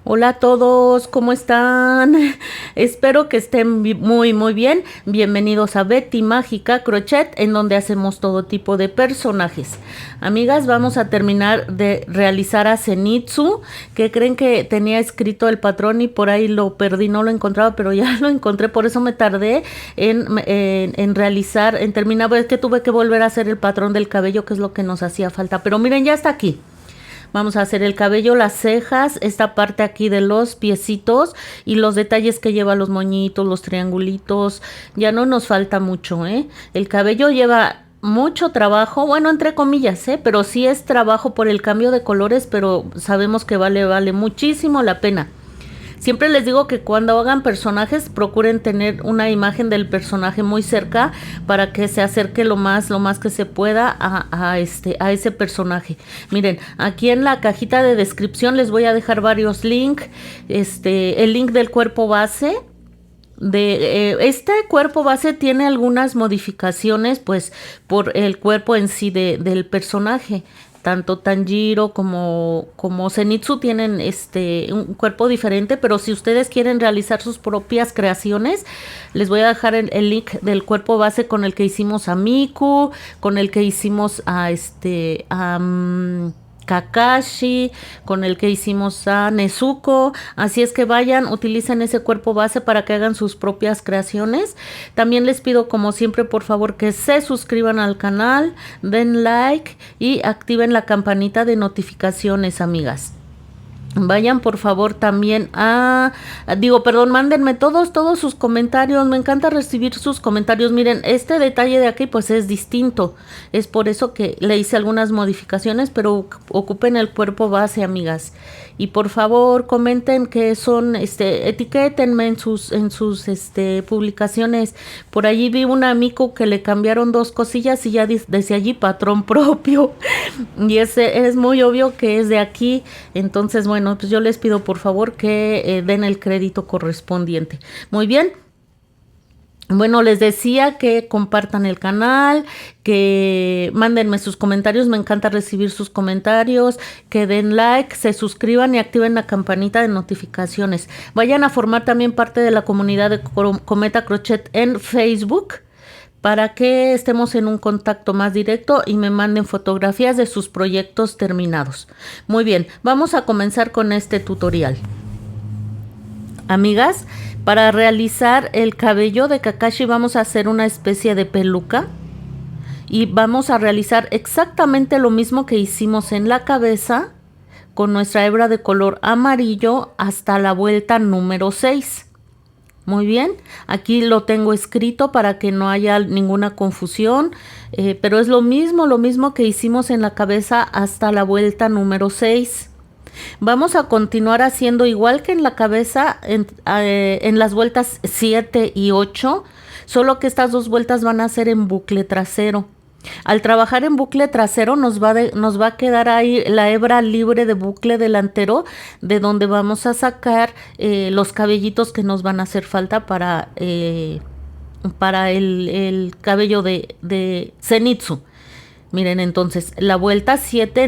Hola a todos, ¿cómo están? Espero que estén muy bien. Bienvenidos a Betty Mágica Crochet, en donde hacemos todo tipo de personajes. Amigas, vamos a terminar de realizar a Zenitsu, que creen que tenía escrito el patrón y por ahí lo perdí, no lo encontraba, pero ya lo encontré, por eso me tardé en realizar, en terminar, es que tuve que volver a hacer el patrón del cabello, que es lo que nos hacía falta. Pero miren, ya está aquí. Vamos a hacer el cabello, las cejas, esta parte aquí de los piecitos y los detalles que lleva los moñitos, los triangulitos. Ya no nos falta mucho, ¿eh? El cabello lleva mucho trabajo, bueno, entre comillas, ¿eh? Pero sí es trabajo por el cambio de colores, pero sabemos que vale muchísimo la pena. Siempre les digo que cuando hagan personajes procuren tener una imagen del personaje muy cerca para que se acerque lo más que se pueda a ese personaje. Miren, aquí en la cajita de descripción les voy a dejar varios links. El link del cuerpo base. Este cuerpo base tiene algunas modificaciones pues por el cuerpo en sí del personaje. Tanto Tanjiro como Zenitsu tienen un cuerpo diferente, pero si ustedes quieren realizar sus propias creaciones, les voy a dejar el link del cuerpo base con el que hicimos a Miku, con el que hicimos a Kakashi, con el que hicimos a Nezuko. Así es que vayan, utilicen ese cuerpo base para que hagan sus propias creaciones. También les pido, como siempre, por favor, que se suscriban al canal, den like y activen la campanita de notificaciones, amigas. Vayan por favor también mándenme todos sus comentarios. Me encanta recibir sus comentarios. Miren, este detalle de aquí pues es distinto. Es por eso que le hice algunas modificaciones, pero ocupen el cuerpo base, amigas. Y por favor comenten que son, etiquétenme en sus publicaciones. Por allí vi una amigo que le cambiaron dos cosillas y ya decía allí patrón propio. Y ese es muy obvio que es de aquí. Entonces, bueno, pues yo les pido por favor que den el crédito correspondiente. Muy bien. Bueno, les decía que compartan el canal, que mándenme sus comentarios, me encanta recibir sus comentarios, que den like, se suscriban y activen la campanita de notificaciones. Vayan a formar también parte de la comunidad de Cometa Crochet en Facebook, para que estemos en un contacto más directo y me manden fotografías de sus proyectos terminados. Muy bien, vamos a comenzar con este tutorial. Amigas, para realizar el cabello de Kakashi vamos a hacer una especie de peluca y vamos a realizar exactamente lo mismo que hicimos en la cabeza con nuestra hebra de color amarillo hasta la vuelta número 6. Muy bien, aquí lo tengo escrito para que no haya ninguna confusión, pero es lo mismo que hicimos en la cabeza hasta la vuelta número 6. Vamos a continuar haciendo igual que en la cabeza en las vueltas 7 y 8, solo que estas dos vueltas van a ser en bucle trasero. Al trabajar en bucle trasero nos va a quedar ahí la hebra libre de bucle delantero, de donde vamos a sacar los cabellitos que nos van a hacer falta para el cabello de Zenitsu. Miren, entonces, en la vuelta 7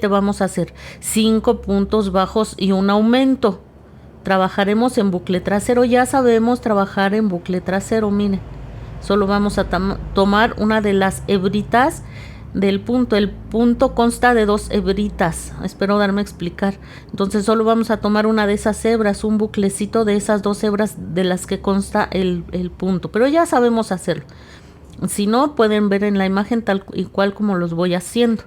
vamos a hacer 5 puntos bajos y un aumento. Trabajaremos en bucle trasero, ya sabemos trabajar en bucle trasero, miren. Solo vamos a tomar una de las hebritas del punto. El punto consta de 2 hebritas. Espero darme a explicar. Entonces solo vamos a tomar una de esas hebras, un buclecito de esas 2 hebras de las que consta el punto. Pero ya sabemos hacerlo. Si no, pueden ver en la imagen tal y cual como los voy haciendo.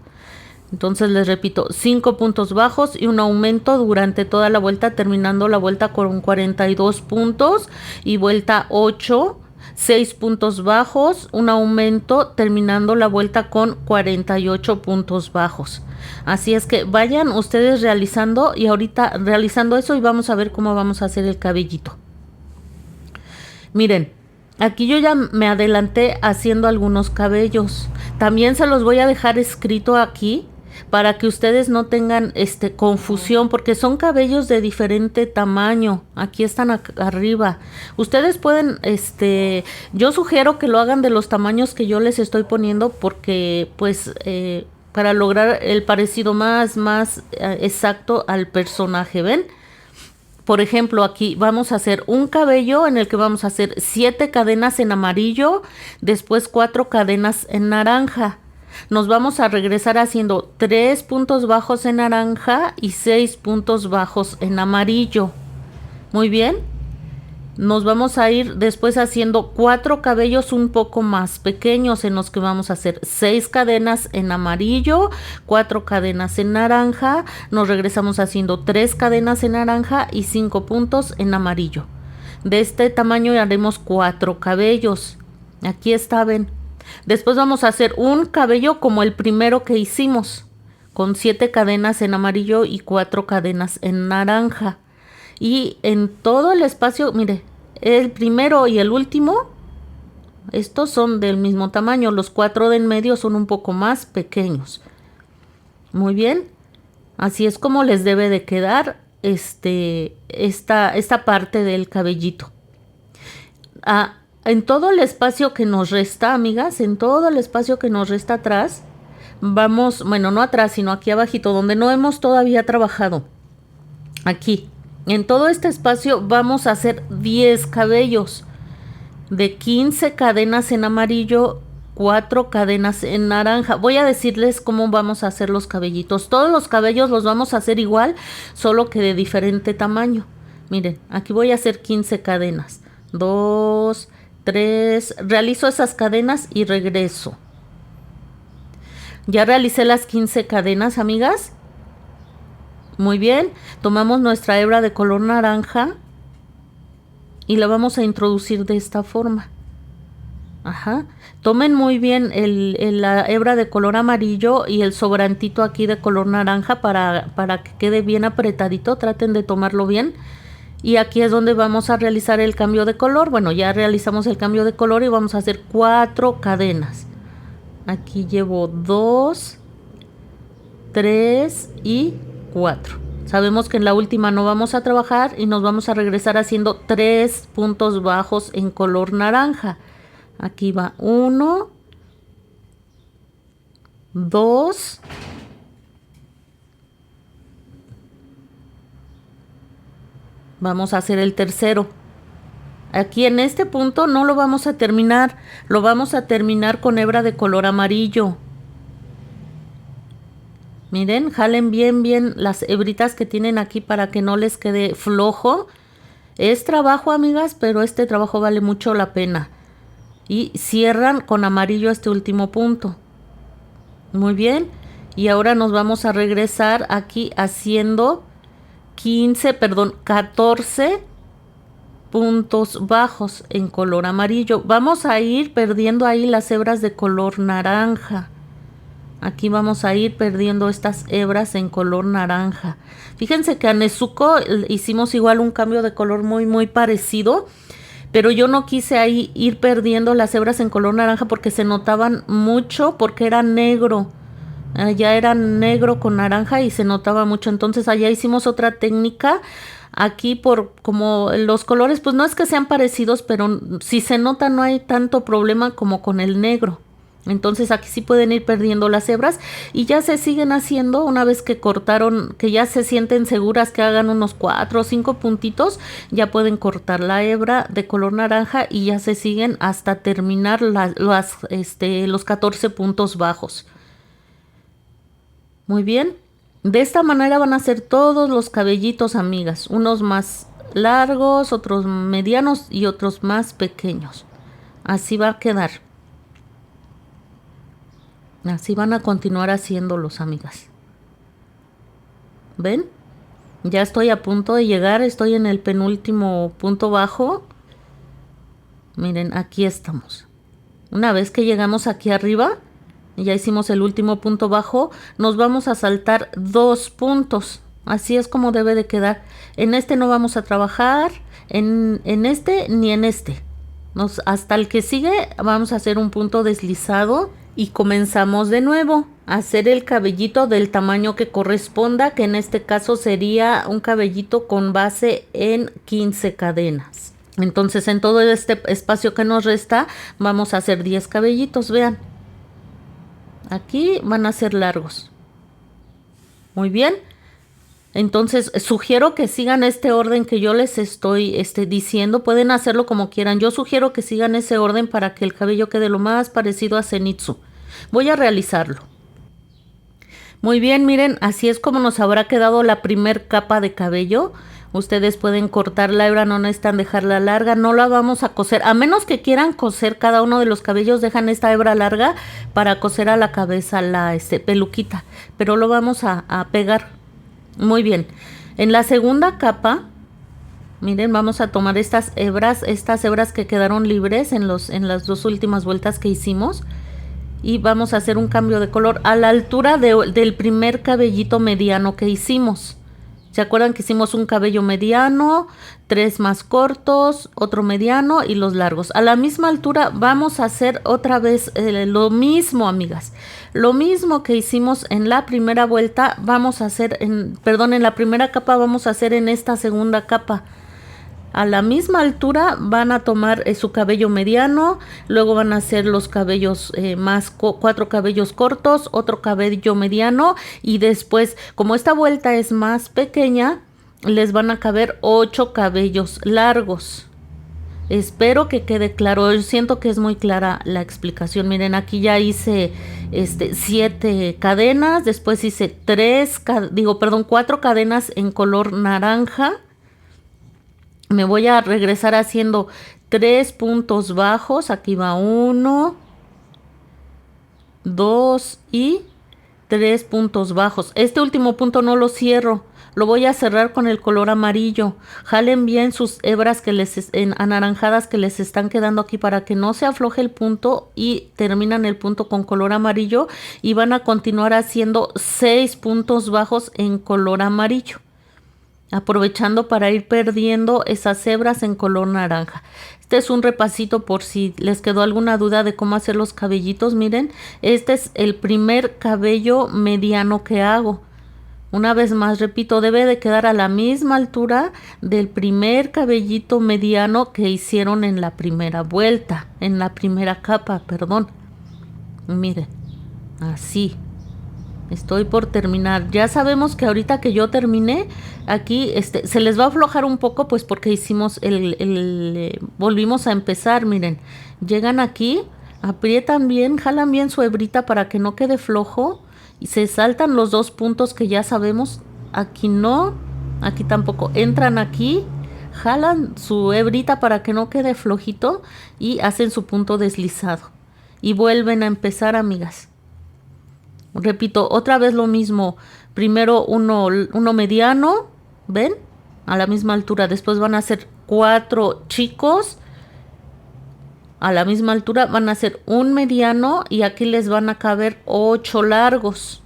Entonces les repito, 5 puntos bajos y un aumento durante toda la vuelta, terminando la vuelta con 42 puntos y vuelta 8, 6 puntos bajos, un aumento, terminando la vuelta con 48 puntos bajos. Así es que vayan ustedes realizando y ahorita realizando eso y vamos a ver cómo vamos a hacer el cabellito. Miren, aquí yo ya me adelanté haciendo algunos cabellos. También se los voy a dejar escrito aquí para que ustedes no tengan confusión, porque son cabellos de diferente tamaño. Aquí están arriba. Ustedes pueden, yo sugiero que lo hagan de los tamaños que yo les estoy poniendo, porque pues para lograr el parecido más exacto al personaje, ¿ven? Por ejemplo, aquí vamos a hacer un cabello en el que vamos a hacer 7 cadenas en amarillo, después 4 cadenas en naranja. Nos vamos a regresar haciendo 3 puntos bajos en naranja y 6 puntos bajos en amarillo. Muy bien. Nos vamos a ir después haciendo 4 cabellos un poco más pequeños en los que vamos a hacer 6 cadenas en amarillo, 4 cadenas en naranja, nos regresamos haciendo 3 cadenas en naranja y 5 puntos en amarillo. De este tamaño haremos 4 cabellos. Aquí está, ven. Después vamos a hacer un cabello como el primero que hicimos, con 7 cadenas en amarillo y 4 cadenas en naranja. Y en todo el espacio, mire, el primero y el último, estos son del mismo tamaño. Los 4 de en medio son un poco más pequeños. Muy bien. Así es como les debe de quedar esta parte del cabellito. En todo el espacio que nos resta, amigas, en todo el espacio que nos resta atrás, vamos, bueno, no atrás, sino aquí abajito, donde no hemos todavía trabajado. Aquí. En todo este espacio vamos a hacer 10 cabellos de 15 cadenas en amarillo, 4 cadenas en naranja. Voy a decirles cómo vamos a hacer los cabellitos. Todos los cabellos los vamos a hacer igual, solo que de diferente tamaño. Miren, aquí voy a hacer 15 cadenas. 2, 3, realizo esas cadenas y regreso. Ya realicé las 15 cadenas, amigas. Muy bien, tomamos nuestra hebra de color naranja y la vamos a introducir de esta forma. Ajá. Tomen muy bien la hebra de color amarillo y el sobrantito aquí de color naranja para que quede bien apretadito. Traten de tomarlo bien. Y aquí es donde vamos a realizar el cambio de color. Bueno, ya realizamos el cambio de color y vamos a hacer 4 cadenas. Aquí llevo 2, 3 y 4. Sabemos que en la última no vamos a trabajar y nos vamos a regresar haciendo 3 puntos bajos en color naranja. Aquí va 1, 2, vamos a hacer el tercero. Aquí en este punto no lo vamos a terminar, lo vamos a terminar con hebra de color amarillo. Miren, jalen bien las hebritas que tienen aquí para que no les quede flojo. Es trabajo, amigas, pero este trabajo vale mucho la pena. Y cierran con amarillo este último punto. Muy bien. Y ahora nos vamos a regresar aquí haciendo 14 puntos bajos en color amarillo. Vamos a ir perdiendo ahí las hebras de color naranja. Aquí vamos a ir perdiendo estas hebras en color naranja. Fíjense que a Nezuko hicimos igual un cambio de color muy parecido, pero yo no quise ahí ir perdiendo las hebras en color naranja porque se notaban mucho, porque era negro. Ya era negro con naranja y se notaba mucho. Entonces allá hicimos otra técnica. Aquí como los colores, pues no es que sean parecidos, pero si se nota no hay tanto problema como con el negro. Entonces aquí sí pueden ir perdiendo las hebras y ya se siguen haciendo una vez que cortaron, que ya se sienten seguras que hagan unos 4 o 5 puntitos, ya pueden cortar la hebra de color naranja y ya se siguen hasta terminar los 14 puntos bajos. Muy bien, de esta manera van a ser todos los cabellitos, amigas, unos más largos, otros medianos y otros más pequeños. Así va a quedar. Así van a continuar haciéndolos, amigas. ¿Ven? Ya estoy a punto de llegar, estoy en el penúltimo punto bajo. Miren, aquí estamos. Una vez que llegamos aquí arriba, ya hicimos el último punto bajo, nos vamos a saltar 2 puntos. Así es como debe de quedar. En este no vamos a trabajar, en este ni en este. Hasta el que sigue vamos a hacer un punto deslizado. Y comenzamos de nuevo a hacer el cabellito del tamaño que corresponda, que en este caso sería un cabellito con base en 15 cadenas. Entonces en todo este espacio que nos resta vamos a hacer 10 cabellitos, vean. Aquí van a ser largos. Muy bien. Entonces, sugiero que sigan este orden que yo les estoy diciendo. Pueden hacerlo como quieran. Yo sugiero que sigan ese orden para que el cabello quede lo más parecido a Zenitsu. Voy a realizarlo. Muy bien, miren, así es como nos habrá quedado la primer capa de cabello. Ustedes pueden cortar la hebra, no necesitan dejarla larga, no la vamos a coser. A menos que quieran coser cada uno de los cabellos, dejan esta hebra larga para coser a la cabeza la peluquita. Pero lo vamos a pegar. Muy bien. En la segunda capa, miren, vamos a tomar estas hebras que quedaron libres en las dos últimas vueltas que hicimos. Y vamos a hacer un cambio de color a la altura del primer cabellito mediano que hicimos. ¿Se acuerdan que hicimos un cabello mediano, 3 más cortos, otro mediano y los largos? A la misma altura vamos a hacer otra vez lo mismo, amigas. Lo mismo que hicimos en la primera vuelta, vamos a hacer, en la primera capa vamos a hacer en esta segunda capa. A la misma altura van a tomar su cabello mediano, luego van a hacer los cabellos 4 cabellos cortos, otro cabello mediano y después, como esta vuelta es más pequeña, les van a caber 8 cabellos largos. Espero que quede claro. Yo siento que es muy clara la explicación. Miren, aquí ya hice 7 cadenas, después hice 4 cadenas en color naranja. Me voy a regresar haciendo 3 puntos bajos. Aquí va 1, 2 y 3 puntos bajos. Este último punto no lo cierro, lo voy a cerrar con el color amarillo. Jalen bien sus hebras anaranjadas que les están quedando aquí para que no se afloje el punto, y terminan el punto con color amarillo y van a continuar haciendo 6 puntos bajos en color amarillo, aprovechando para ir perdiendo esas hebras en color naranja. Este es un repasito por si les quedó alguna duda de cómo hacer los cabellitos. Miren, este es el primer cabello mediano que hago. Una vez más, repito, debe de quedar a la misma altura del primer cabellito mediano que hicieron en la primera vuelta, en la primera capa, perdón. Miren, así. Estoy por terminar. Ya sabemos que ahorita que yo termine, aquí se les va a aflojar un poco, pues porque hicimos volvimos a empezar. Miren, llegan aquí, aprietan bien, jalan bien su hebrita para que no quede flojo y se saltan los 2 puntos que ya sabemos. Aquí no, aquí tampoco. Entran aquí, jalan su hebrita para que no quede flojito y hacen su punto deslizado. Y vuelven a empezar, amigas. Repito, otra vez lo mismo. Primero uno mediano, ¿ven? A la misma altura. Después van a hacer 4 chicos. A la misma altura van a hacer un mediano y aquí les van a caber 8 largos.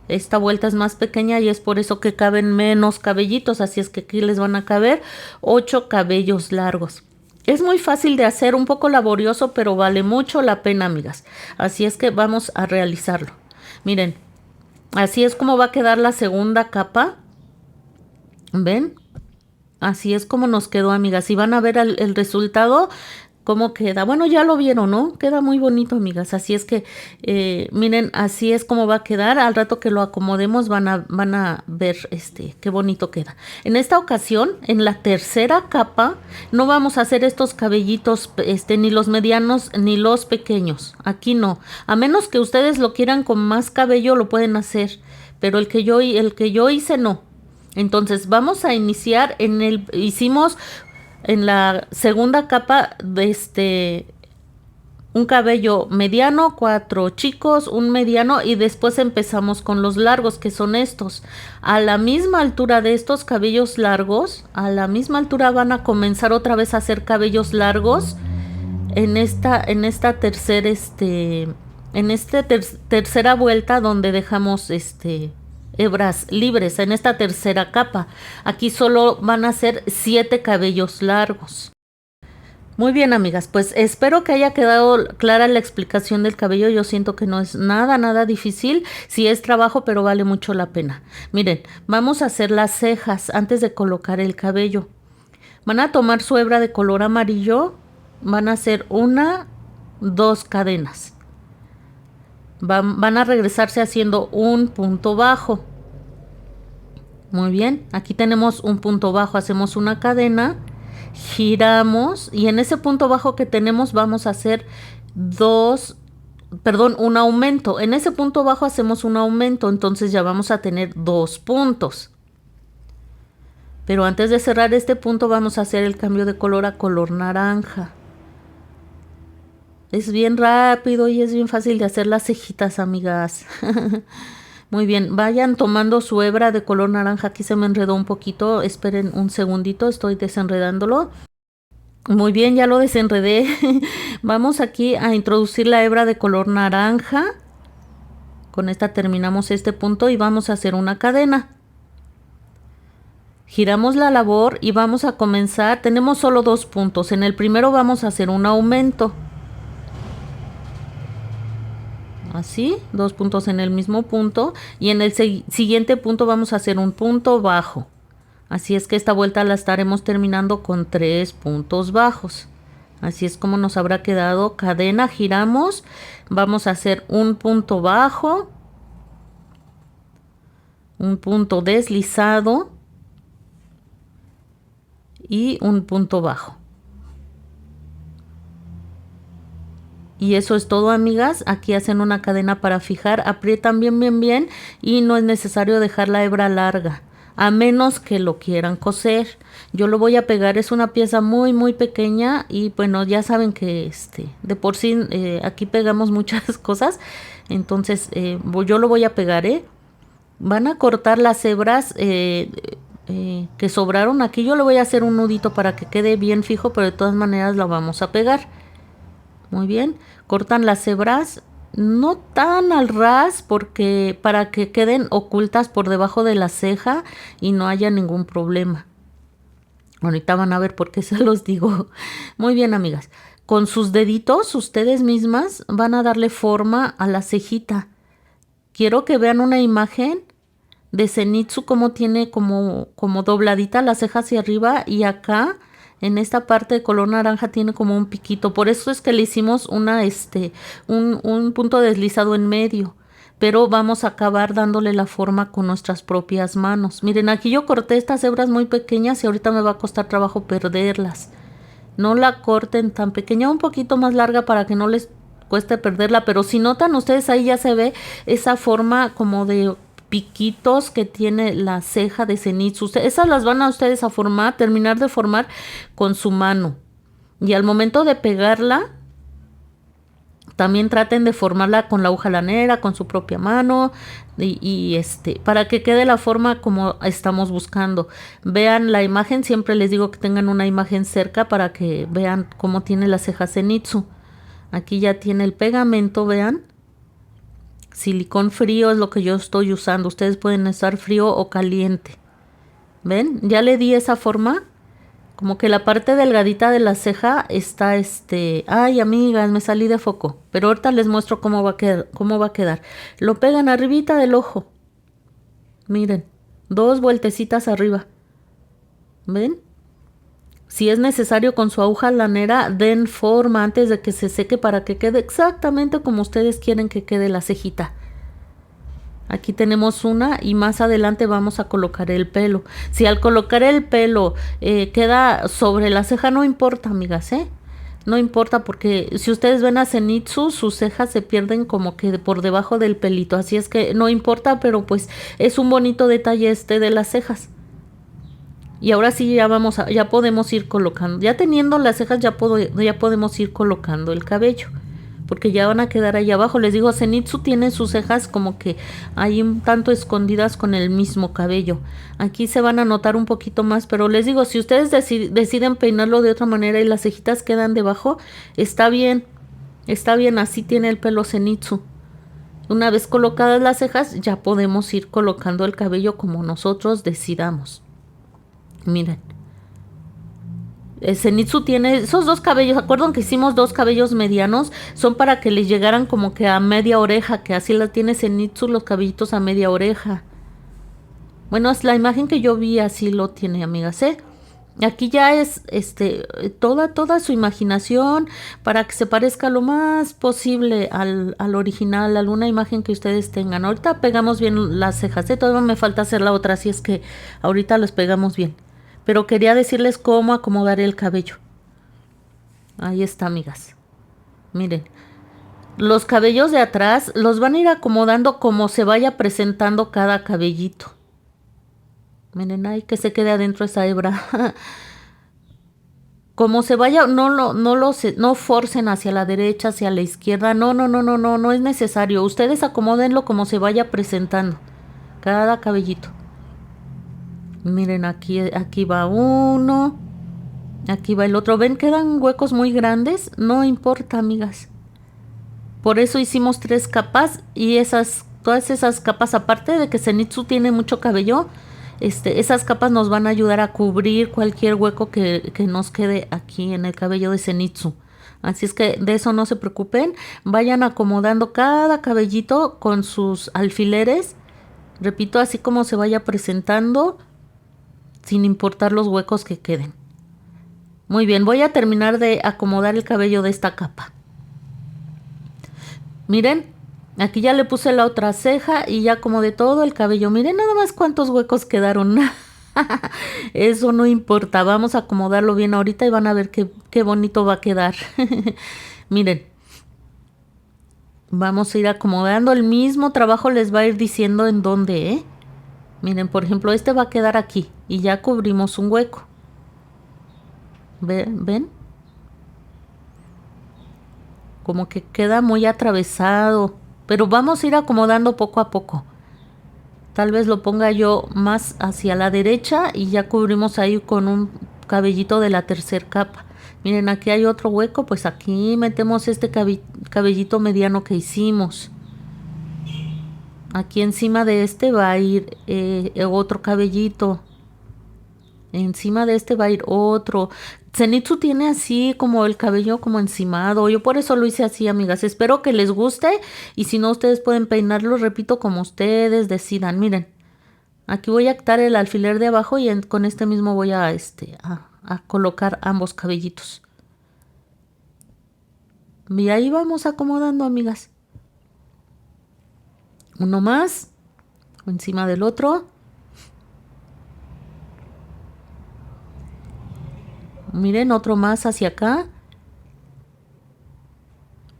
Esta vuelta es más pequeña y es por eso que caben menos cabellitos. Así es que aquí les van a caber 8 cabellos largos. Es muy fácil de hacer, un poco laborioso, pero vale mucho la pena, amigas. Así es que vamos a realizarlo. Miren, así es como va a quedar la segunda capa. ¿Ven? Así es como nos quedó, amigas. Y van a ver el resultado, cómo queda. Bueno, ya lo vieron, ¿no? Queda muy bonito, amigas. Así es que, miren, así es como va a quedar. Al rato que lo acomodemos van a ver qué bonito queda. En esta ocasión, en la tercera capa, no vamos a hacer estos cabellitos, ni los medianos ni los pequeños. Aquí no. A menos que ustedes lo quieran con más cabello, lo pueden hacer. Pero el que yo hice, no. Entonces, vamos a iniciar hicimos en la segunda capa un cabello mediano, 4 chicos, un mediano, y después empezamos con los largos, que son estos. A la misma altura de estos cabellos largos, a la misma altura van a comenzar otra vez a hacer cabellos largos en esta tercera vuelta donde dejamos hebras libres. En esta tercera capa aquí solo van a ser 7 cabellos largos. Muy bien, amigas, pues espero que haya quedado clara la explicación del cabello. Yo siento que no es nada difícil. Sí es trabajo, pero vale mucho la pena. Miren, vamos a hacer las cejas antes de colocar el cabello. Van a tomar su hebra de color amarillo, van a hacer 2 cadenas. Van a regresarse haciendo un punto bajo. Muy bien, aquí tenemos un punto bajo, hacemos una cadena, giramos y en ese punto bajo que tenemos vamos a hacer un aumento. En ese punto bajo hacemos un aumento, entonces ya vamos a tener 2 puntos. Pero antes de cerrar este punto vamos a hacer el cambio de color a color naranja. Es bien rápido y es bien fácil de hacer las cejitas, amigas. Muy bien, vayan tomando su hebra de color naranja. Aquí se me enredó un poquito. Esperen un segundito, estoy desenredándolo. Muy bien, ya lo desenredé. Vamos aquí a introducir la hebra de color naranja. Con esta terminamos este punto y vamos a hacer una cadena. Giramos la labor y vamos a comenzar. Tenemos solo 2 puntos. En el primero vamos a hacer un aumento. Así, 2 puntos en el mismo punto y en el siguiente punto vamos a hacer un punto bajo. Así es que esta vuelta la estaremos terminando con 3 puntos bajos. Así es como nos habrá quedado. Cadena, giramos, vamos a hacer un punto bajo, un punto deslizado y un punto bajo. Y eso es todo, amigas. Aquí hacen una cadena para fijar, aprietan bien y no es necesario dejar la hebra larga, a menos que lo quieran coser. Yo lo voy a pegar, es una pieza muy pequeña y bueno, ya saben que de por sí aquí pegamos muchas cosas, entonces yo lo voy a pegar, Van a cortar las hebras que sobraron. Aquí yo le voy a hacer un nudito para que quede bien fijo, pero de todas maneras la vamos a pegar. Muy bien, cortan las hebras, no tan al ras porque para que queden ocultas por debajo de la ceja y no haya ningún problema. Ahorita van a ver por qué se los digo. Muy bien, amigas. Con sus deditos, ustedes mismas van a darle forma a la cejita. Quiero que vean una imagen de Zenitsu, como tiene como dobladita la ceja hacia arriba y acá en esta parte de color naranja tiene como un piquito. Por eso es que le hicimos un punto deslizado en medio. Pero vamos a acabar dándole la forma con nuestras propias manos. Miren, aquí yo corté estas hebras muy pequeñas y ahorita me va a costar trabajo perderlas. No la corten tan pequeña, un poquito más larga para que no les cueste perderla. Pero si notan ustedes, ahí ya se ve esa forma como de piquitos que tiene la ceja de Zenitsu. Esas las van a ustedes a terminar de formar con su mano. Y al momento de pegarla, también traten de formarla con la aguja lanera, con su propia mano, para que quede la forma como estamos buscando. Vean la imagen, siempre les digo que tengan una imagen cerca para que vean cómo tiene la ceja Zenitsu. Aquí ya tiene el pegamento, vean. Silicón frío es lo que yo estoy usando. Ustedes pueden usar frío o caliente. ¿Ven? Ya le di esa forma. Como que la parte delgadita de la ceja está Ay, amigas, me salí de foco. Pero ahorita les muestro cómo va a quedar. Lo pegan arribita del ojo. Miren, 2 vueltecitas arriba. ¿Ven? Si es necesario con su aguja lanera, den forma antes de que se seque para que quede exactamente como ustedes quieren que quede la cejita. Aquí tenemos una y más adelante vamos a colocar el pelo. Si al colocar el pelo queda sobre la ceja, no importa, amigas, No importa porque si ustedes ven a Zenitsu, sus cejas se pierden como que por debajo del pelito. Así es que no importa, pero pues es un bonito detalle de las cejas. Y ahora sí ya podemos ir colocando. Ya teniendo las cejas ya podemos ir colocando el cabello. Porque ya van a quedar ahí abajo. Les digo, Zenitsu tiene sus cejas como que ahí un tanto escondidas con el mismo cabello. Aquí se van a notar un poquito más. Pero les digo, si ustedes deciden peinarlo de otra manera y las cejitas quedan debajo, está bien. Está bien, así tiene el pelo Zenitsu. Una vez colocadas las cejas, ya podemos ir colocando el cabello como nosotros decidamos. Miren, Zenitsu tiene esos 2 cabellos. ¿Acuerdan que hicimos 2 cabellos medianos? Son para que le llegaran como que a media oreja, que así la tiene Zenitsu, los cabellitos a media oreja. Bueno, es la imagen que yo vi, así lo tiene, amigas, Aquí ya es toda su imaginación para que se parezca lo más posible al original, a alguna imagen que ustedes tengan. Ahorita pegamos bien las cejas, todavía me falta hacer la otra, así es que ahorita las pegamos bien. Pero quería decirles cómo acomodar el cabello. Ahí está, amigas. Miren, los cabellos de atrás los van a ir acomodando como se vaya presentando cada cabellito. Miren, ahí que se quede adentro esa hebra. Como se vaya, no forcen hacia la derecha, hacia la izquierda. No es necesario. Ustedes acomódenlo como se vaya presentando. Cada cabellito. Miren, aquí va uno. Aquí va el otro. ¿Ven? Quedan huecos muy grandes. No importa, amigas. Por eso hicimos 3 capas. Y todas esas capas, aparte de que Zenitsu tiene mucho cabello, esas capas nos van a ayudar a cubrir cualquier hueco que nos quede aquí en el cabello de Zenitsu. Así es que de eso no se preocupen. Vayan acomodando cada cabellito con sus alfileres. Repito, así como se vaya presentando, sin importar los huecos que queden. Muy bien, voy a terminar de acomodar el cabello de esta capa. Miren, aquí ya le puse la otra ceja y ya acomodé todo el cabello. Miren nada más cuántos huecos quedaron. Eso no importa, vamos a acomodarlo bien ahorita y van a ver qué bonito va a quedar. Miren, vamos a ir acomodando. El mismo trabajo les va a ir diciendo en dónde, ¿eh? Miren, por ejemplo, este va a quedar aquí y ya cubrimos un hueco. ¿Ven? Como que queda muy atravesado, pero vamos a ir acomodando poco a poco. Tal vez lo ponga yo más hacia la derecha y ya cubrimos ahí con un cabellito de la tercera capa. Miren, aquí hay otro hueco, pues aquí metemos este cabellito mediano que hicimos. Aquí encima de este va a ir otro cabellito. Encima de este va a ir otro. Zenitsu tiene así como el cabello como encimado. Yo por eso lo hice así, amigas. Espero que les guste. Y si no, ustedes pueden peinarlo, repito, como ustedes decidan. Miren, aquí voy a quitar el alfiler de abajo y con este mismo voy a colocar ambos cabellitos. Y ahí vamos acomodando, amigas. Uno más. Encima del otro. Miren, otro más hacia acá.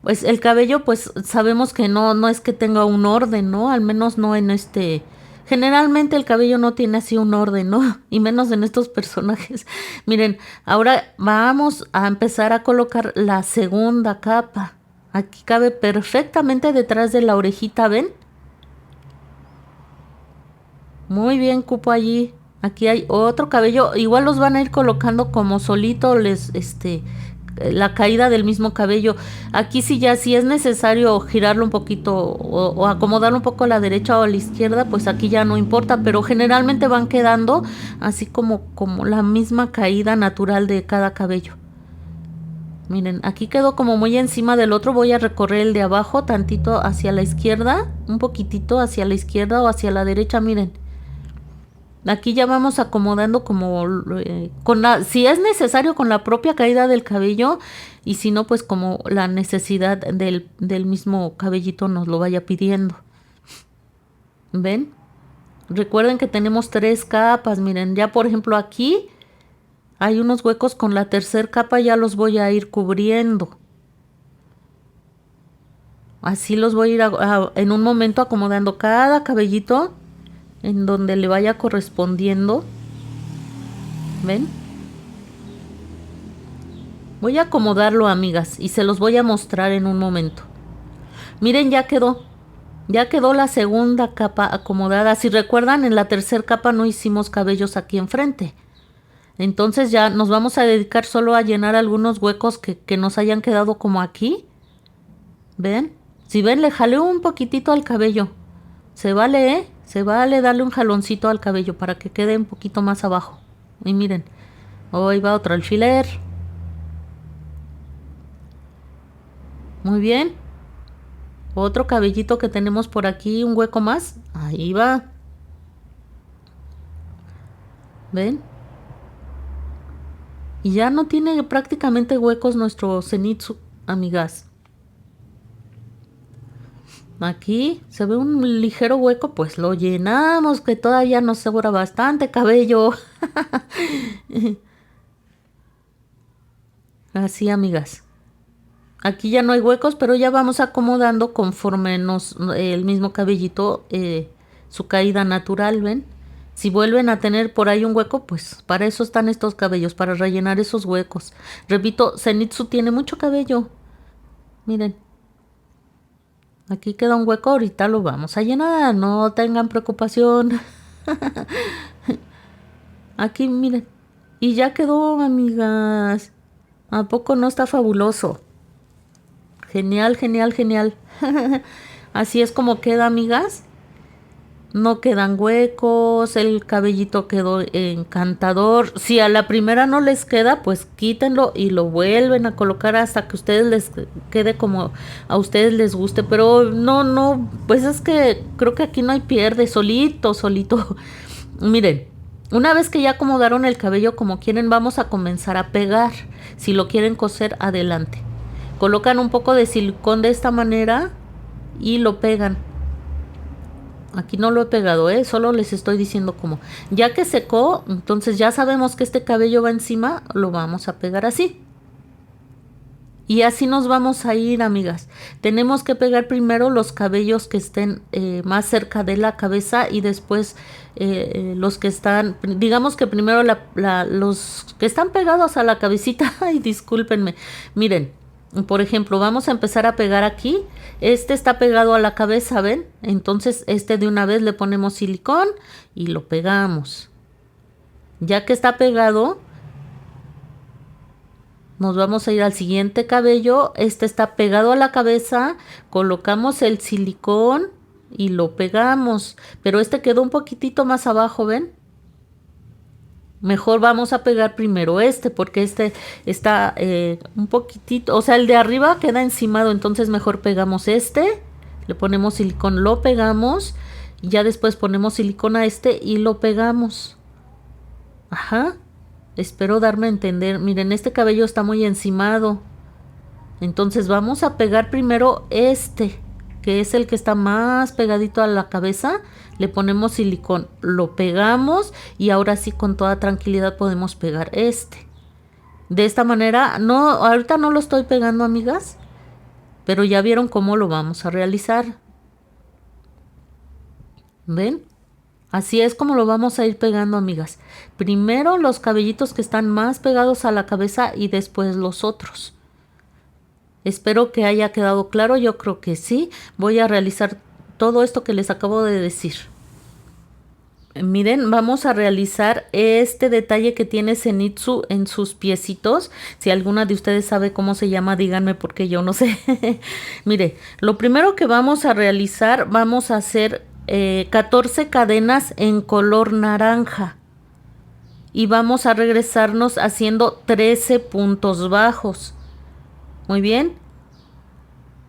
Pues el cabello, pues sabemos que no es que tenga un orden, ¿no? Al menos no en Generalmente el cabello no tiene así un orden, ¿no? Y menos en estos personajes. Miren, ahora vamos a empezar a colocar la segunda capa. Aquí cabe perfectamente detrás de la orejita, ¿ven? Muy bien, cupo allí. Aquí hay otro cabello. Igual los van a ir colocando como solito la caída del mismo cabello. Aquí sí ya si es necesario girarlo un poquito o acomodarlo un poco a la derecha o a la izquierda, pues aquí ya no importa, pero generalmente van quedando así como la misma caída natural de cada cabello. Miren, aquí quedó como muy encima del otro. Voy a recorrer el de abajo tantito hacia la izquierda, un poquitito hacia la izquierda o hacia la derecha, miren. Aquí ya vamos acomodando como si es necesario con la propia caída del cabello y si no pues como la necesidad del mismo cabellito nos lo vaya pidiendo. ¿Ven? Recuerden que tenemos 3 capas. Miren, ya por ejemplo aquí hay unos huecos con la tercera capa, ya los voy a ir cubriendo. Así los voy a ir en un momento acomodando cada cabellito en donde le vaya correspondiendo. ¿Ven? Voy a acomodarlo, amigas, y se los voy a mostrar en un momento. Miren, ya quedó la segunda capa acomodada. Si recuerdan, en la tercera capa no hicimos cabellos aquí enfrente. Entonces ya nos vamos a dedicar solo a llenar algunos huecos que nos hayan quedado como aquí. ¿Ven? Si ven, le jalé un poquitito al cabello. Se vale, ¿eh? Se vale darle un jaloncito al cabello para que quede un poquito más abajo. Y miren, hoy va otro alfiler. Muy bien. Otro cabellito que tenemos por aquí, un hueco más. Ahí va. ¿Ven? Y ya no tiene prácticamente huecos nuestro Zenitsu, amigas. Aquí se ve un ligero hueco, pues lo llenamos, que todavía nos sobra bastante cabello. Así, amigas. Aquí ya no hay huecos, pero ya vamos acomodando conforme el mismo cabellito, su caída natural, ¿ven? Si vuelven a tener por ahí un hueco, pues para eso están estos cabellos, para rellenar esos huecos. Repito, Zenitsu tiene mucho cabello. Miren. Aquí queda un hueco, ahorita lo vamos a llenar, no tengan preocupación. Aquí, miren. Y ya quedó, amigas. ¿A poco no está fabuloso? Genial, genial, genial. Así es como queda, amigas. No quedan huecos, el cabellito quedó encantador. Si a la primera no les queda, pues quítenlo y lo vuelven a colocar hasta que a ustedes les quede como a ustedes les guste. Pero no, pues es que creo que aquí no hay pierde, solito. Miren, una vez que ya acomodaron el cabello como quieren, vamos a comenzar a pegar. Si lo quieren coser, adelante. Colocan un poco de silicón de esta manera y lo pegan. Aquí no lo he pegado, solo les estoy diciendo cómo. Ya que secó, entonces ya sabemos que este cabello va encima, lo vamos a pegar así. Y así nos vamos a ir, amigas. Tenemos que pegar primero los cabellos que estén más cerca de la cabeza y después los que están, digamos que primero los que están pegados a la cabecita. Ay, discúlpenme. Miren. Por ejemplo, vamos a empezar a pegar aquí. Este está pegado a la cabeza, ¿ven? Entonces de una vez le ponemos silicón y lo pegamos. Ya que está pegado, nos vamos a ir al siguiente cabello. Este está pegado a la cabeza. Colocamos el silicón y lo pegamos. Pero quedó un poquitito más abajo, ¿ven? Mejor vamos a pegar primero porque está un poquitito, o sea, el de arriba queda encimado, entonces mejor pegamos le ponemos silicón, lo pegamos, y ya después ponemos silicón a y lo pegamos. Ajá, espero darme a entender. Miren, este cabello está muy encimado, entonces vamos a pegar primero que es el que está más pegadito a la cabeza. Le ponemos silicón, lo pegamos y ahora sí con toda tranquilidad podemos pegar De esta manera, ahorita no lo estoy pegando, amigas, pero ya vieron cómo lo vamos a realizar. ¿Ven? Así es como lo vamos a ir pegando, amigas. Primero los cabellitos que están más pegados a la cabeza y después los otros. Espero que haya quedado claro, yo creo que sí. Voy a realizar todo esto que les acabo de decir. Miren, vamos a realizar este detalle que tiene Zenitsu en sus piecitos. Si alguna de ustedes sabe cómo se llama, díganme porque yo no sé. Mire, lo primero que vamos a realizar, vamos a hacer 14 cadenas en color naranja. Y vamos a regresarnos haciendo 13 puntos bajos. Muy bien.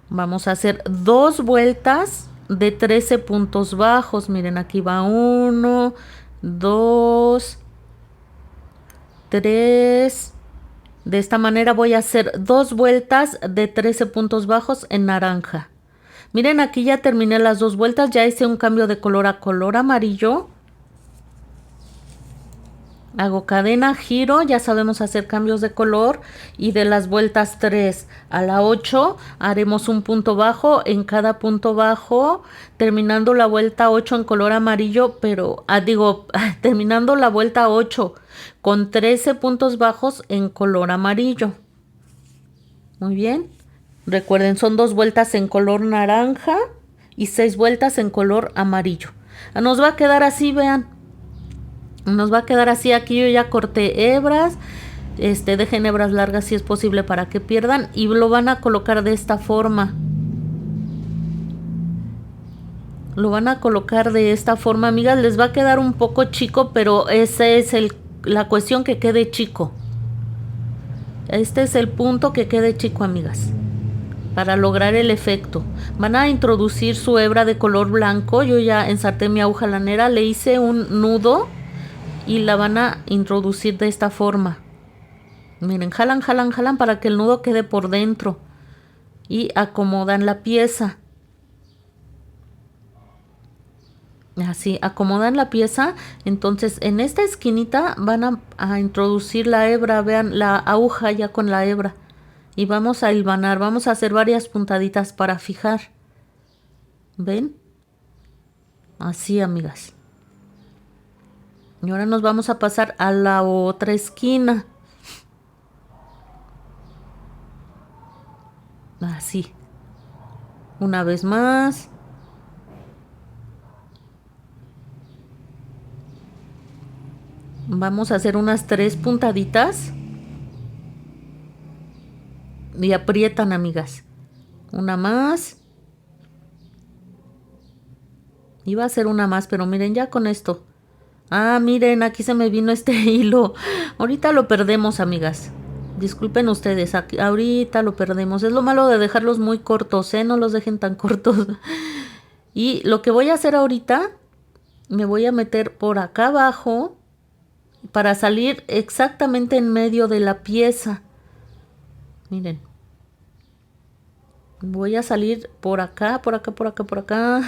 Vamos a hacer 2 vueltas de 13 puntos bajos. Miren, aquí va 1, 2, 3. De esta manera voy a hacer 2 vueltas de 13 puntos bajos en naranja. Miren, aquí ya terminé las 2 vueltas. Ya hice un cambio de color a color amarillo. Hago cadena, giro, ya sabemos hacer cambios de color, y de las vueltas 3 a la 8 haremos un punto bajo en cada punto bajo, terminando la vuelta 8 en color amarillo, pero terminando la vuelta 8 con 13 puntos bajos en color amarillo. Muy bien. Recuerden, son 2 vueltas en color naranja y 6 vueltas en color amarillo. Nos va a quedar así, vean. Nos va a quedar así. Aquí yo ya corté hebras. Dejen hebras largas si es posible para que pierdan. Y lo van a colocar de esta forma. Lo van a colocar de esta forma, amigas. Les va a quedar un poco chico, pero ese es la cuestión, que quede chico. Este es el punto, que quede chico, amigas, para lograr el efecto. Van a introducir su hebra de color blanco. Yo ya ensarté mi aguja lanera, le hice un nudo y la van a introducir de esta forma. Miren, jalan, jalan, jalan para que el nudo quede por dentro. Y acomodan la pieza. Así, acomodan la pieza. Entonces, en esta esquinita van a introducir la hebra. Vean la aguja ya con la hebra. Y vamos a hilvanar. Vamos a hacer varias puntaditas para fijar. ¿Ven? Así, amigas. Y ahora nos vamos a pasar a la otra esquina. Así. Una vez más. Vamos a hacer unas 3 puntaditas. Y aprietan, amigas. Una más. Iba a hacer una más, pero miren ya con esto. Ah, miren, aquí se me vino este hilo. Ahorita lo perdemos, amigas. Disculpen ustedes, aquí, ahorita lo perdemos. Es lo malo de dejarlos muy cortos, ¿eh? No los dejen tan cortos. Y lo que voy a hacer ahorita, me voy a meter por acá abajo para salir exactamente en medio de la pieza. Miren. Voy a salir por acá, por acá, por acá, por acá.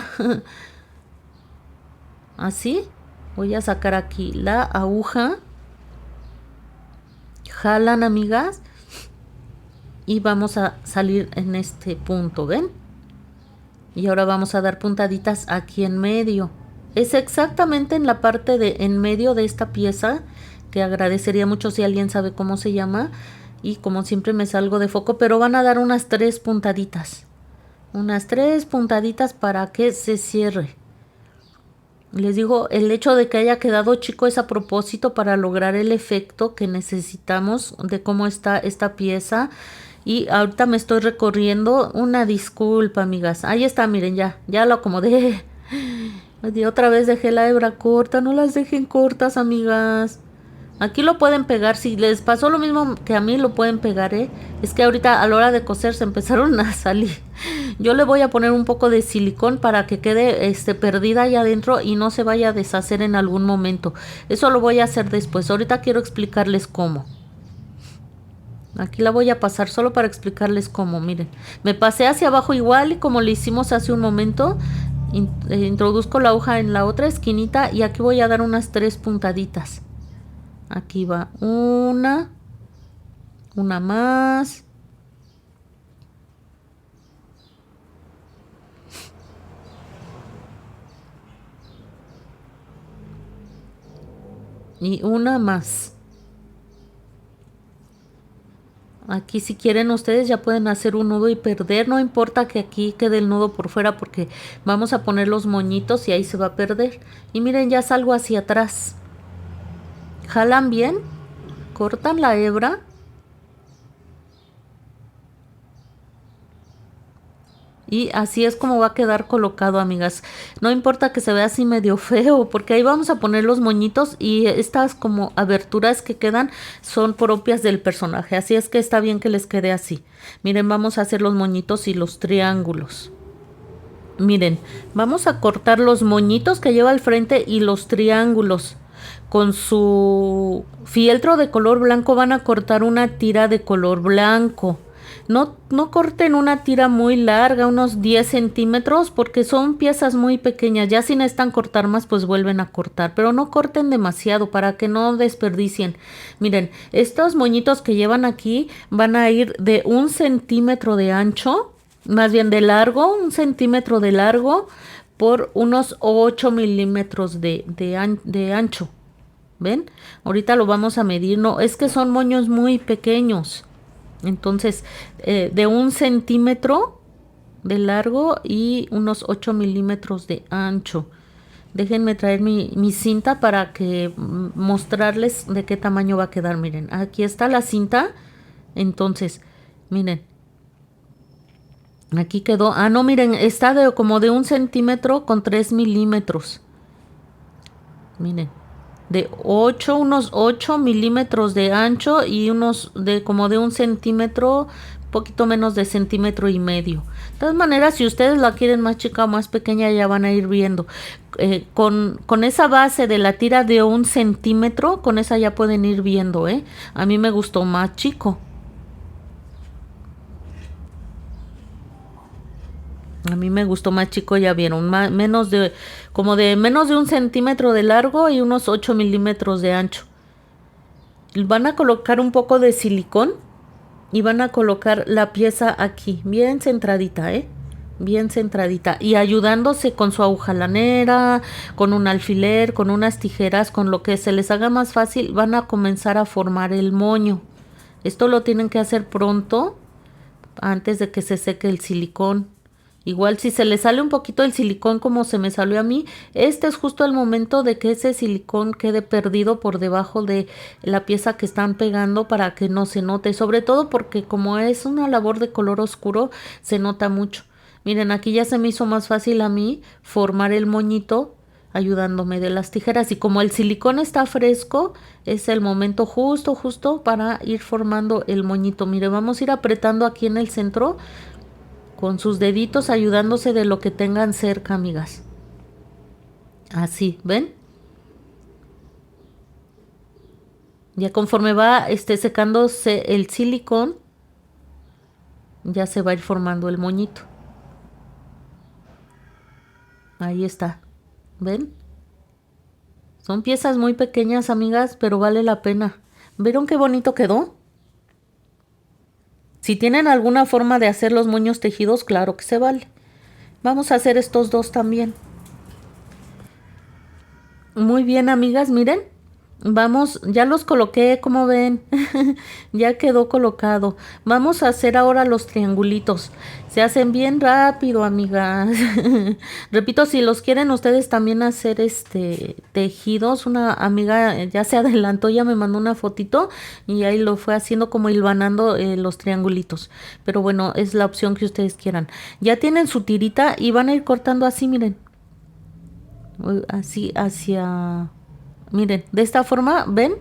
Así. Voy a sacar aquí la aguja. Jalan, amigas. Y vamos a salir en este punto, ¿ven? Y ahora vamos a dar puntaditas aquí en medio. Es exactamente en la parte de en medio de esta pieza, que agradecería mucho si alguien sabe cómo se llama. Y como siempre me salgo de foco, pero van a dar unas 3 puntaditas. Unas 3 puntaditas para que se cierre. Les digo, el hecho de que haya quedado chico es a propósito para lograr el efecto que necesitamos de cómo está esta pieza. Y ahorita me estoy recorriendo. Una disculpa, amigas. Ahí está, miren, ya lo acomodé. Y otra vez dejé la hebra corta. No las dejen cortas, amigas. Aquí lo pueden pegar. Si les pasó lo mismo que a mí, lo pueden pegar, ¿eh? Es que ahorita a la hora de coser se empezaron a salir. Yo le voy a poner un poco de silicón para que quede perdida allá adentro y no se vaya a deshacer en algún momento. Eso lo voy a hacer después. Ahorita quiero explicarles cómo. Aquí la voy a pasar solo para explicarles cómo. Miren, me pasé hacia abajo igual y como le hicimos hace un momento. Introduzco la aguja en la otra esquinita y aquí voy a dar unas 3 puntaditas. Aquí va una más. Y una más. Aquí si quieren ustedes ya pueden hacer un nudo y perder. No importa que aquí quede el nudo por fuera porque vamos a poner los moñitos y ahí se va a perder. Y miren, ya salgo hacia atrás. Jalan bien. Cortan la hebra. Y así es como va a quedar colocado, amigas. No importa que se vea así medio feo, porque ahí vamos a poner los moñitos y estas como aberturas que quedan son propias del personaje. Así es que está bien que les quede así. Miren, vamos a hacer los moñitos y los triángulos. Miren, vamos a cortar los moñitos que lleva al frente y los triángulos. Con su fieltro de color blanco van a cortar una tira de color blanco. No corten una tira muy larga, unos 10 centímetros, porque son piezas muy pequeñas. Ya si necesitan cortar más, pues vuelven a cortar. Pero no corten demasiado para que no desperdicien. Miren, estos moñitos que llevan aquí van a ir de 1 centímetro de ancho, más bien de largo, 1 centímetro de largo, por unos 8 milímetros de ancho. ¿Ven? Ahorita lo vamos a medir. No, es que son moños muy pequeños. Entonces, de 1 centímetro de largo y unos 8 milímetros de ancho. Déjenme traer mi cinta para que mostrarles de qué tamaño va a quedar. Miren, aquí está la cinta. Entonces, miren. Aquí quedó. Ah, no, miren, está como de 1 centímetro con 3 milímetros. Miren. De unos 8 milímetros de ancho y como de 1 centímetro poquito menos de 1,5 centímetros. De todas maneras, si ustedes la quieren más chica o más pequeña, ya van a ir viendo. Con esa base de la tira de 1 centímetro, con esa ya pueden ir viendo, ¿eh? A mí me gustó más chico. A mí me gustó más chico, ya vieron, menos de 1 centímetro de largo y unos 8 milímetros de ancho. Van a colocar un poco de silicón y van a colocar la pieza aquí, bien centradita, bien centradita, y ayudándose con su aguja lanera, con un alfiler, con unas tijeras, con lo que se les haga más fácil, van a comenzar a formar el moño. Esto lo tienen que hacer pronto, antes de que se seque el silicón. Igual si se le sale un poquito el silicón como se me salió a mí, este es justo el momento de que ese silicón quede perdido por debajo de la pieza que están pegando para que no se note, sobre todo porque como es una labor de color oscuro, se nota mucho. Miren, aquí ya se me hizo más fácil a mí formar el moñito ayudándome de las tijeras, y como el silicón está fresco, es el momento justo para ir formando el moñito. Mire, vamos a ir apretando aquí en el centro con sus deditos, ayudándose de lo que tengan cerca, amigas. Así, ¿ven? Ya conforme va secándose el silicón, ya se va a ir formando el moñito. Ahí está, ¿ven? Son piezas muy pequeñas, amigas, pero vale la pena. ¿Vieron qué bonito quedó? Si tienen alguna forma de hacer los moños tejidos, claro que se vale. Vamos a hacer estos dos también. Muy bien, amigas, miren. Vamos, ya los coloqué, como ven. Ya quedó colocado. Vamos a hacer ahora los triangulitos. Se hacen bien rápido, amigas. Repito, si los quieren ustedes también hacer tejidos, una amiga ya se adelantó, ya me mandó una fotito y ahí lo fue haciendo como hilvanando los triangulitos. Pero bueno, es la opción que ustedes quieran. Ya tienen su tirita y van a ir cortando así, miren. Así hacia... Miren, de esta forma, ¿ven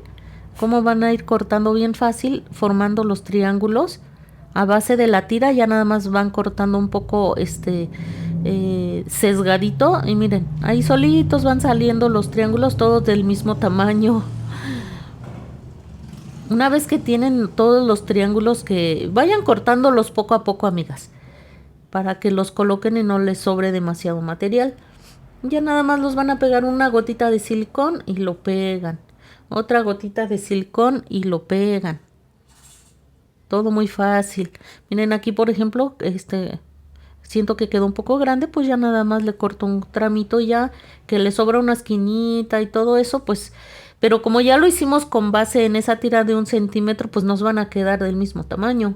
cómo van a ir cortando bien fácil, formando los triángulos? A base de la tira ya nada más van cortando un poco sesgadito, y miren, ahí solitos van saliendo los triángulos todos del mismo tamaño. Una vez que tienen todos los triángulos, que vayan cortándolos poco a poco, amigas, para que los coloquen y no les sobre demasiado material. Ya nada más los van a pegar una gotita de silicón y lo pegan. Otra gotita de silicón y lo pegan. Todo muy fácil. Miren aquí, por ejemplo, siento que quedó un poco grande, pues ya nada más le corto un tramito, ya que le sobra una esquinita y todo eso, pues, pero como ya lo hicimos con base en esa tira de 1 centímetro, pues nos van a quedar del mismo tamaño.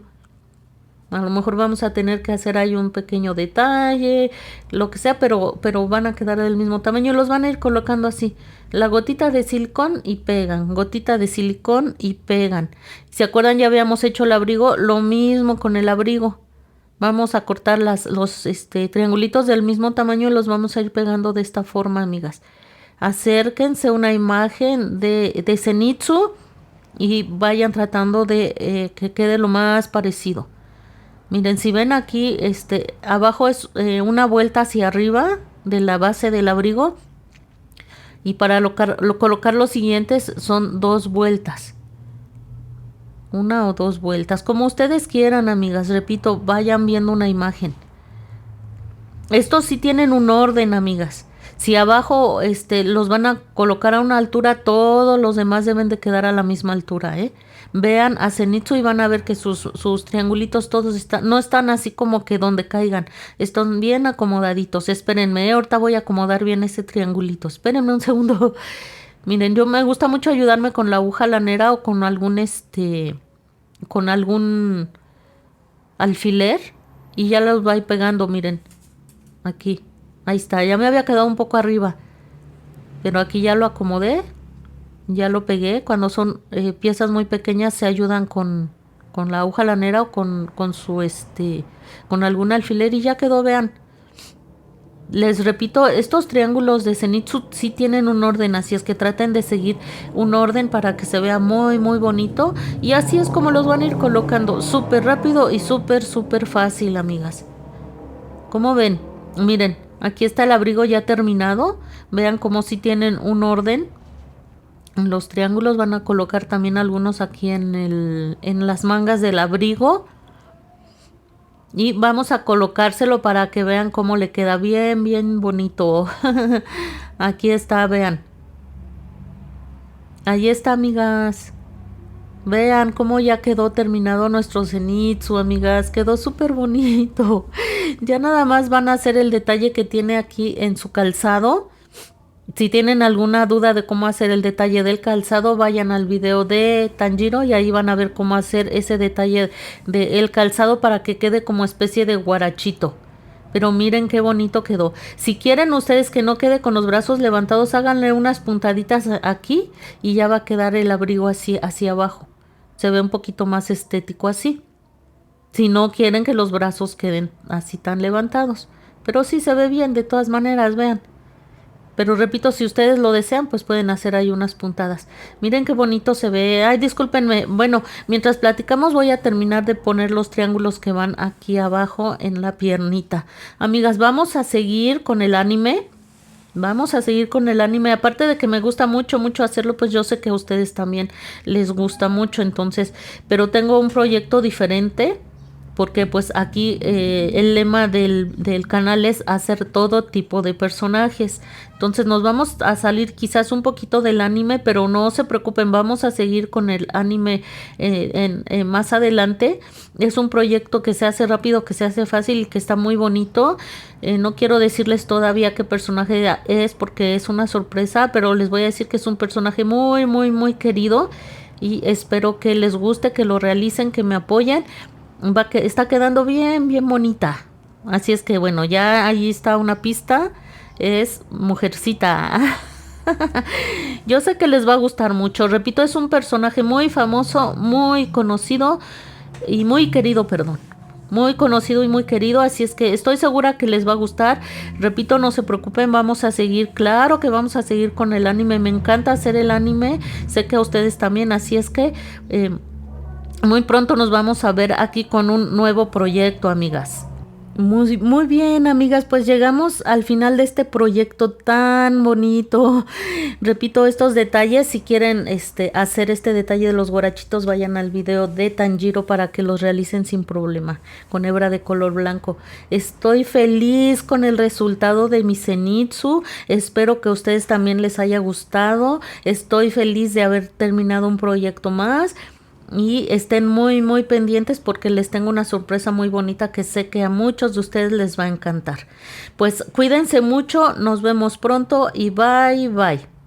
A lo mejor vamos a tener que hacer ahí un pequeño detalle, lo que sea, pero van a quedar del mismo tamaño. Los van a ir colocando así. La gotita de silicón y pegan. Gotita de silicón y pegan. ¿Se acuerdan? Ya habíamos hecho el abrigo. Lo mismo con el abrigo. Vamos a cortar los triangulitos del mismo tamaño y los vamos a ir pegando de esta forma, amigas. Acérquense una imagen de Zenitsu y vayan tratando de que quede lo más parecido. Miren, si ven aquí, abajo es una vuelta hacia arriba de la base del abrigo. Y para colocar los siguientes son 2 vueltas. 1 o 2 vueltas. Como ustedes quieran, amigas. Repito, vayan viendo una imagen. Estos sí tienen un orden, amigas. Si abajo los van a colocar a una altura, todos los demás deben de quedar a la misma altura, Vean a Zenitsu y van a ver que sus triangulitos todos no están así como que donde caigan. Están bien acomodaditos. Espérenme, ahorita voy a acomodar bien ese triangulito. Espérenme un segundo. Miren, yo me gusta mucho ayudarme con la aguja lanera o con algún alfiler. Y ya los voy pegando, miren. Aquí. Ahí está, ya me había quedado un poco arriba. Pero aquí ya lo acomodé. Ya lo pegué. Cuando son piezas muy pequeñas se ayudan con la aguja lanera o con algún alfiler y ya quedó, vean. Les repito, estos triángulos de Zenitsu sí tienen un orden, así es que traten de seguir un orden para que se vea muy muy bonito. Y así es como los van a ir colocando, súper rápido y súper fácil, amigas. ¿Cómo ven? Miren, aquí está el abrigo ya terminado. Vean cómo sí tienen un orden. Los triángulos van a colocar también algunos aquí en las mangas del abrigo. Y vamos a colocárselo para que vean cómo le queda bien bonito. Aquí está, vean. Ahí está, amigas. Vean cómo ya quedó terminado nuestro Zenitsu, amigas. Quedó súper bonito. Ya nada más van a hacer el detalle que tiene aquí en su calzado. Si tienen alguna duda de cómo hacer el detalle del calzado, vayan al video de Tanjiro y ahí van a ver cómo hacer ese detalle del calzado para que quede como especie de guarachito. Pero miren qué bonito quedó. Si quieren ustedes que no quede con los brazos levantados, háganle unas puntaditas aquí y ya va a quedar el abrigo así hacia abajo. Se ve un poquito más estético así. Si no quieren que los brazos queden así tan levantados. Pero sí se ve bien de todas maneras, vean. Pero repito, si ustedes lo desean, pues pueden hacer ahí unas puntadas. Miren qué bonito se ve. Ay, discúlpenme. Bueno, mientras platicamos voy a terminar de poner los triángulos que van aquí abajo en la piernita. Amigas, vamos a seguir con el anime. Vamos a seguir con el anime. Aparte de que me gusta mucho hacerlo, pues yo sé que a ustedes también les gusta mucho. Entonces, pero tengo un proyecto diferente. Porque pues aquí el lema del canal es hacer todo tipo de personajes. Entonces nos vamos a salir quizás un poquito del anime, pero no se preocupen, vamos a seguir con el anime más adelante. Es un proyecto que se hace rápido, que se hace fácil y que está muy bonito. No quiero decirles todavía qué personaje es porque es una sorpresa, pero les voy a decir que es un personaje muy querido. Y espero que les guste, que lo realicen, que me apoyen. Está quedando bien bonita. Así es que bueno, ya ahí está una pista. Es Mujercita. Yo sé que les va a gustar mucho. Repito, es un personaje muy famoso, muy conocido y muy querido, perdón. Muy conocido y muy querido, así es que estoy segura que les va a gustar. Repito, no se preocupen, vamos a seguir, claro que vamos a seguir con el anime. Me encanta hacer el anime, sé que a ustedes también, así es que muy pronto nos vamos a ver aquí con un nuevo proyecto, amigas. Muy bien, amigas, pues llegamos al final de este proyecto tan bonito. Repito, estos detalles, si quieren hacer este detalle de los guarachitos, vayan al video de Tanjiro para que los realicen sin problema, con hebra de color blanco. Estoy feliz con el resultado de mi Zenitsu. Espero que a ustedes también les haya gustado. Estoy feliz de haber terminado un proyecto más. Y estén muy pendientes porque les tengo una sorpresa muy bonita que sé que a muchos de ustedes les va a encantar. Pues cuídense mucho, nos vemos pronto y bye.